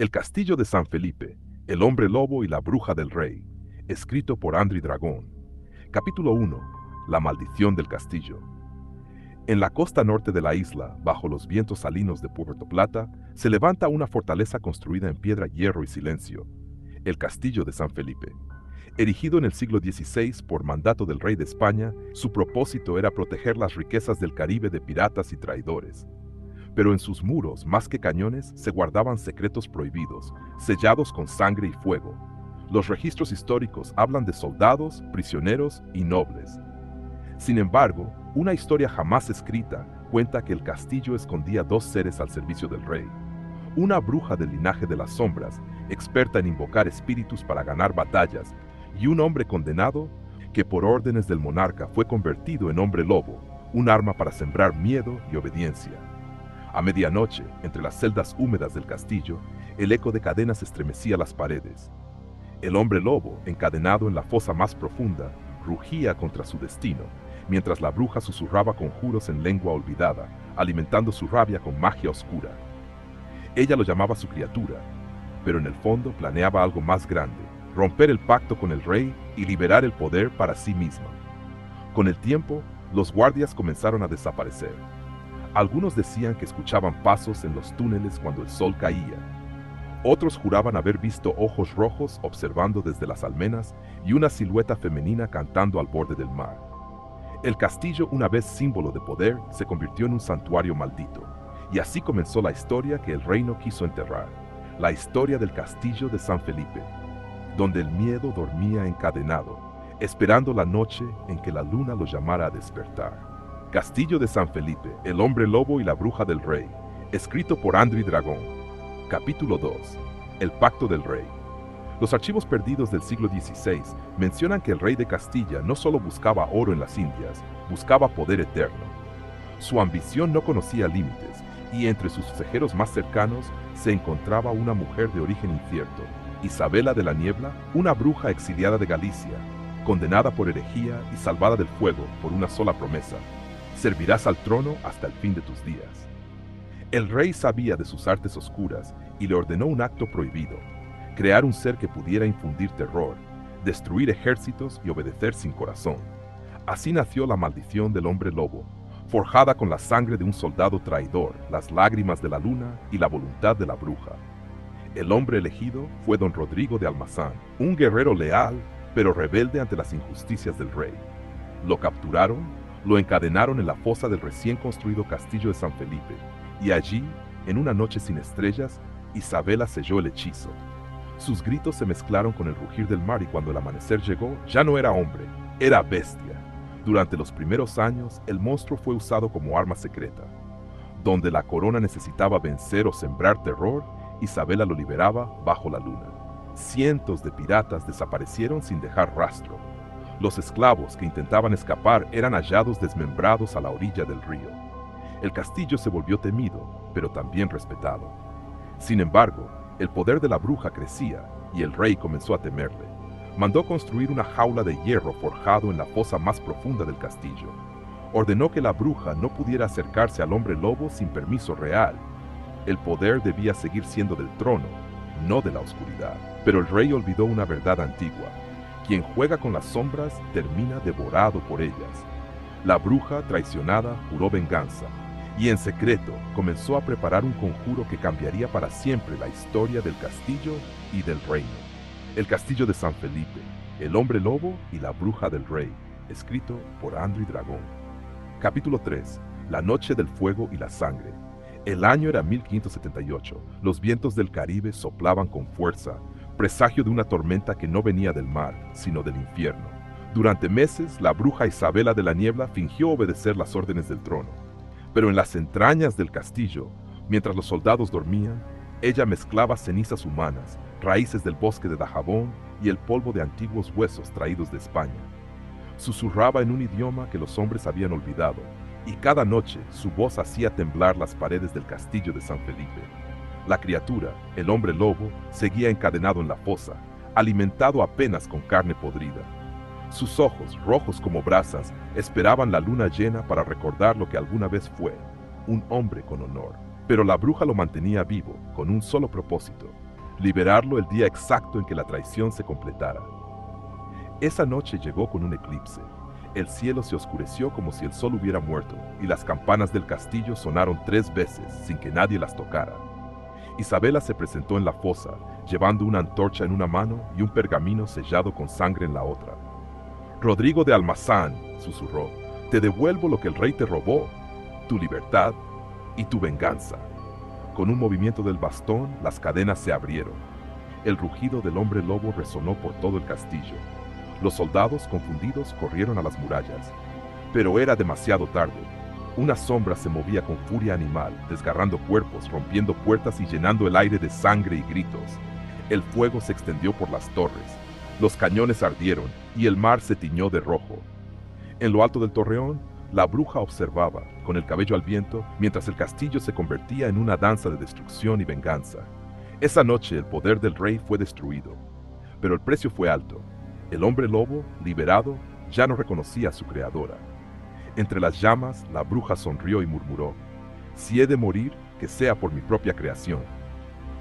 El castillo de San Felipe, el hombre lobo y la bruja del rey, escrito por Andry Dragón. Capítulo 1. La maldición del castillo. En la costa norte de la isla, bajo los vientos salinos de Puerto Plata, se levanta una fortaleza construida en piedra, hierro y silencio, el castillo de San Felipe. Erigido en el siglo XVI por mandato del rey de España, su propósito era proteger las riquezas del Caribe de piratas y traidores. Pero en sus muros, más que cañones, se guardaban secretos prohibidos, sellados con sangre y fuego. Los registros históricos hablan de soldados, prisioneros y nobles. Sin embargo, una historia jamás escrita cuenta que el castillo escondía dos seres al servicio del rey. Una bruja del linaje de las sombras, experta en invocar espíritus para ganar batallas, y un hombre condenado que por órdenes del monarca fue convertido en hombre lobo, un arma para sembrar miedo y obediencia. A medianoche, entre las celdas húmedas del castillo, el eco de cadenas estremecía las paredes. El hombre lobo, encadenado en la fosa más profunda, rugía contra su destino, mientras la bruja susurraba conjuros en lengua olvidada, alimentando su rabia con magia oscura. Ella lo llamaba su criatura, pero en el fondo planeaba algo más grande: romper el pacto con el rey y liberar el poder para sí misma. Con el tiempo, los guardias comenzaron a desaparecer. Algunos decían que escuchaban pasos en los túneles cuando el sol caía. Otros juraban haber visto ojos rojos observando desde las almenas y una silueta femenina cantando al borde del mar. El castillo, una vez símbolo de poder, se convirtió en un santuario maldito, y así comenzó la historia que el reino quiso enterrar, la historia del castillo de San Felipe, donde el miedo dormía encadenado, esperando la noche en que la luna lo llamara a despertar. Castillo de San Felipe, el hombre lobo y la bruja del rey, escrito por Andry Dragón. Capítulo 2. El pacto del rey. Los archivos perdidos del siglo XVI mencionan que el rey de Castilla no solo buscaba oro en las Indias, buscaba poder eterno. Su ambición no conocía límites, y entre sus consejeros más cercanos se encontraba una mujer de origen incierto, Isabela de la Niebla, una bruja exiliada de Galicia, condenada por herejía y salvada del fuego por una sola promesa: servirás al trono hasta el fin de tus días. El rey sabía de sus artes oscuras y le ordenó un acto prohibido: crear un ser que pudiera infundir terror, destruir ejércitos y obedecer sin corazón. Así nació la maldición del hombre lobo, forjada con la sangre de un soldado traidor, las lágrimas de la luna y la voluntad de la bruja. El hombre elegido fue don Rodrigo de Almazán, un guerrero leal, pero rebelde ante las injusticias del rey. Lo capturaron, lo encadenaron en la fosa del recién construido castillo de San Felipe, y allí, en una noche sin estrellas, Isabela selló el hechizo. Sus gritos se mezclaron con el rugir del mar, y cuando el amanecer llegó, ya no era hombre, era bestia. Durante los primeros años, el monstruo fue usado como arma secreta. Donde la corona necesitaba vencer o sembrar terror, Isabela lo liberaba bajo la luna. Cientos de piratas desaparecieron sin dejar rastro. Los esclavos que intentaban escapar eran hallados desmembrados a la orilla del río. El castillo se volvió temido, pero también respetado. Sin embargo, el poder de la bruja crecía y el rey comenzó a temerle. Mandó construir una jaula de hierro forjado en la fosa más profunda del castillo. Ordenó que la bruja no pudiera acercarse al hombre lobo sin permiso real. El poder debía seguir siendo del trono, no de la oscuridad. Pero el rey olvidó una verdad antigua: quien juega con las sombras termina devorado por ellas. La bruja, traicionada, juró venganza, y en secreto comenzó a preparar un conjuro que cambiaría para siempre la historia del castillo y del reino. El castillo de San Felipe, el hombre lobo y la bruja del rey, escrito por Andry Dragón. Capítulo 3. La noche del fuego y la sangre. El año era 1578. Los vientos del Caribe soplaban con fuerza, presagio de una tormenta que no venía del mar, sino del infierno. Durante meses, la bruja Isabela de la Niebla fingió obedecer las órdenes del trono. Pero en las entrañas del castillo, mientras los soldados dormían, ella mezclaba cenizas humanas, raíces del bosque de Dajabón y el polvo de antiguos huesos traídos de España. Susurraba en un idioma que los hombres habían olvidado, y cada noche su voz hacía temblar las paredes del castillo de San Felipe. La criatura, el hombre lobo, seguía encadenado en la fosa, alimentado apenas con carne podrida. Sus ojos, rojos como brasas, esperaban la luna llena para recordar lo que alguna vez fue, un hombre con honor. Pero la bruja lo mantenía vivo, con un solo propósito: liberarlo el día exacto en que la traición se completara. Esa noche llegó con un eclipse. El cielo se oscureció como si el sol hubiera muerto, y las campanas del castillo sonaron 3 veces sin que nadie las tocara. Isabela se presentó en la fosa, llevando una antorcha en una mano y un pergamino sellado con sangre en la otra. Rodrigo de Almazán, susurró, te devuelvo lo que el rey te robó, tu libertad y tu venganza. Con un movimiento del bastón, las cadenas se abrieron. El rugido del hombre lobo resonó por todo el castillo. Los soldados, confundidos, corrieron a las murallas. Pero era demasiado tarde. Una sombra se movía con furia animal, desgarrando cuerpos, rompiendo puertas y llenando el aire de sangre y gritos. El fuego se extendió por las torres. Los cañones ardieron y el mar se tiñó de rojo. En lo alto del torreón, la bruja observaba, con el cabello al viento, mientras el castillo se convertía en una danza de destrucción y venganza. Esa noche el poder del rey fue destruido, pero el precio fue alto. El hombre lobo, liberado, ya no reconocía a su creadora. Entre las llamas, la bruja sonrió y murmuró, si he de morir, que sea por mi propia creación.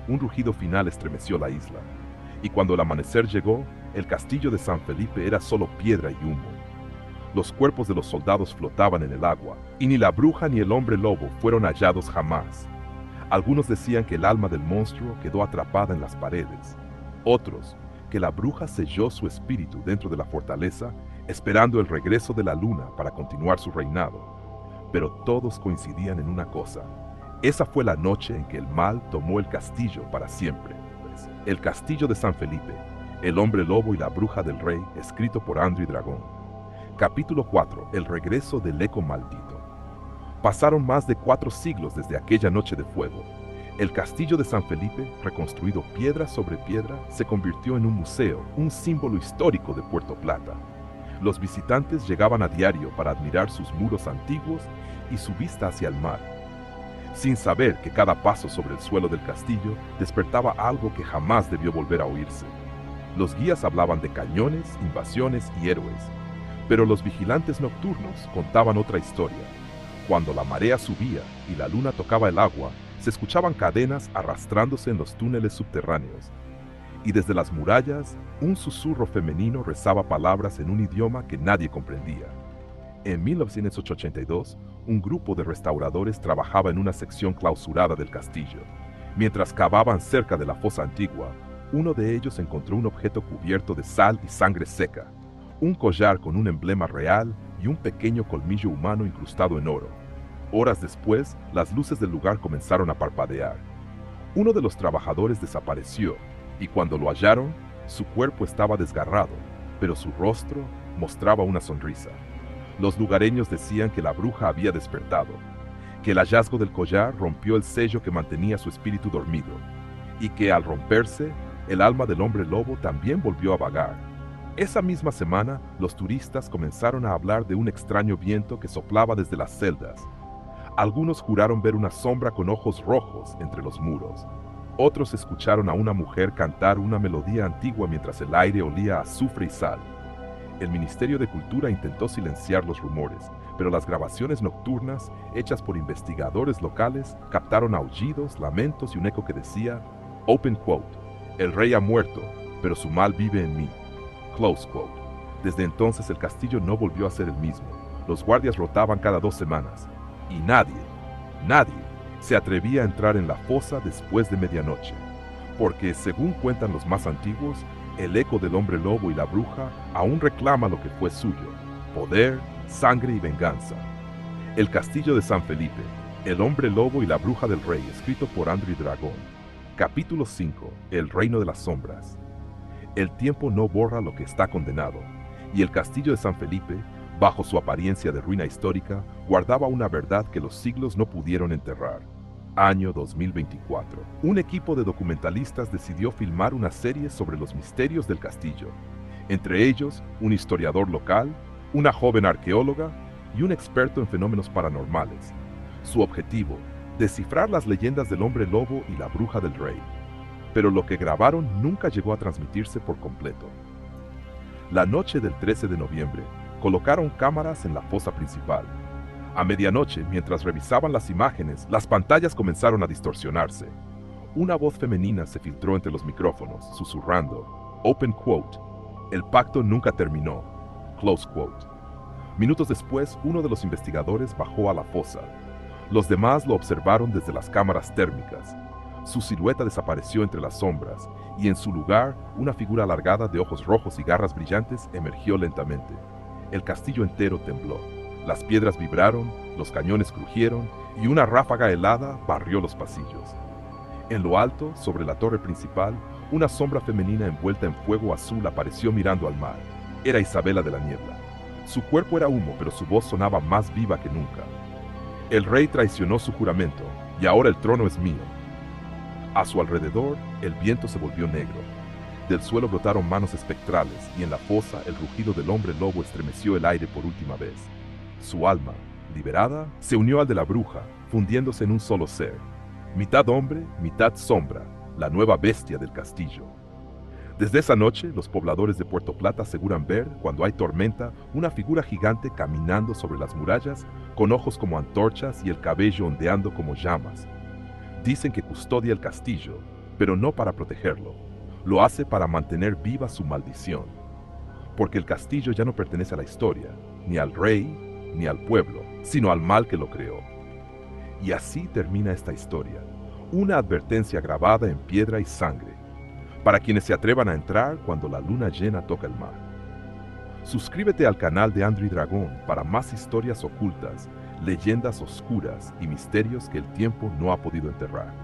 Un rugido final estremeció la isla, y cuando el amanecer llegó, el castillo de San Felipe era solo piedra y humo. Los cuerpos de los soldados flotaban en el agua, y ni la bruja ni el hombre lobo fueron hallados jamás. Algunos decían que el alma del monstruo quedó atrapada en las paredes. Otros, que la bruja selló su espíritu dentro de la fortaleza, esperando el regreso de la luna para continuar su reinado. Pero todos coincidían en una cosa. Esa fue la noche en que el mal tomó el castillo para siempre. El castillo de San Felipe, el hombre lobo y la bruja del rey, escrito por Andry Dragón. Capítulo 4. El regreso del eco maldito. Pasaron más de 4 siglos desde aquella noche de fuego. El castillo de San Felipe, reconstruido piedra sobre piedra, se convirtió en un museo, un símbolo histórico de Puerto Plata. Los visitantes llegaban a diario para admirar sus muros antiguos y su vista hacia el mar, sin saber que cada paso sobre el suelo del castillo despertaba algo que jamás debió volver a oírse. Los guías hablaban de cañones, invasiones y héroes, pero los vigilantes nocturnos contaban otra historia. Cuando la marea subía y la luna tocaba el agua, se escuchaban cadenas arrastrándose en los túneles subterráneos, y desde las murallas, un susurro femenino rezaba palabras en un idioma que nadie comprendía. En 1982, un grupo de restauradores trabajaba en una sección clausurada del castillo. Mientras cavaban cerca de la fosa antigua, uno de ellos encontró un objeto cubierto de sal y sangre seca, un collar con un emblema real y un pequeño colmillo humano incrustado en oro. Horas después, las luces del lugar comenzaron a parpadear. Uno de los trabajadores desapareció, y cuando lo hallaron, su cuerpo estaba desgarrado, pero su rostro mostraba una sonrisa. Los lugareños decían que la bruja había despertado, que el hallazgo del collar rompió el sello que mantenía su espíritu dormido, y que al romperse, el alma del hombre lobo también volvió a vagar. Esa misma semana, los turistas comenzaron a hablar de un extraño viento que soplaba desde las celdas. Algunos juraron ver una sombra con ojos rojos entre los muros. Otros escucharon a una mujer cantar una melodía antigua mientras el aire olía a azufre y sal. El Ministerio de Cultura intentó silenciar los rumores, pero las grabaciones nocturnas, hechas por investigadores locales, captaron aullidos, lamentos y un eco que decía, open quote, el rey ha muerto, pero su mal vive en mí. Close quote. Desde entonces el castillo no volvió a ser el mismo. Los guardias rotaban cada 2 semanas. Y nadie se atrevía a entrar en la fosa después de medianoche, porque, según cuentan los más antiguos, el eco del hombre lobo y la bruja aún reclama lo que fue suyo, poder, sangre y venganza. El castillo de San Felipe, el hombre lobo y la bruja del rey, escrito por Andry Dragón. Capítulo 5. El reino de las sombras. El tiempo no borra lo que está condenado, y el castillo de San Felipe, bajo su apariencia de ruina histórica, guardaba una verdad que los siglos no pudieron enterrar. Año 2024. Un equipo de documentalistas decidió filmar una serie sobre los misterios del castillo. Entre ellos, un historiador local, una joven arqueóloga y un experto en fenómenos paranormales. Su objetivo, descifrar las leyendas del hombre lobo y la bruja del rey. Pero lo que grabaron nunca llegó a transmitirse por completo. La noche del 13 de noviembre, colocaron cámaras en la fosa principal. A medianoche, mientras revisaban las imágenes, las pantallas comenzaron a distorsionarse. Una voz femenina se filtró entre los micrófonos, susurrando, open quote, el pacto nunca terminó, close quote. Minutos después, uno de los investigadores bajó a la fosa. Los demás lo observaron desde las cámaras térmicas. Su silueta desapareció entre las sombras, y en su lugar, una figura alargada de ojos rojos y garras brillantes emergió lentamente. El castillo entero tembló. Las piedras vibraron, los cañones crujieron, y una ráfaga helada barrió los pasillos. En lo alto, sobre la torre principal, una sombra femenina envuelta en fuego azul apareció mirando al mar. Era Isabela de la Niebla. Su cuerpo era humo, pero su voz sonaba más viva que nunca. El rey traicionó su juramento, y ahora el trono es mío. A su alrededor, el viento se volvió negro. Del suelo brotaron manos espectrales, y en la fosa el rugido del hombre lobo estremeció el aire por última vez. Su alma, liberada, se unió al de la bruja, fundiéndose en un solo ser. Mitad hombre, mitad sombra, la nueva bestia del castillo. Desde esa noche, los pobladores de Puerto Plata aseguran ver, cuando hay tormenta, una figura gigante caminando sobre las murallas, con ojos como antorchas y el cabello ondeando como llamas. Dicen que custodia el castillo, pero no para protegerlo. Lo hace para mantener viva su maldición. Porque el castillo ya no pertenece a la historia, ni al rey, ni al pueblo, sino al mal que lo creó. Y así termina esta historia, una advertencia grabada en piedra y sangre, para quienes se atrevan a entrar cuando la luna llena toca el mar. Suscríbete al canal de Andry Dragón para más historias ocultas, leyendas oscuras y misterios que el tiempo no ha podido enterrar.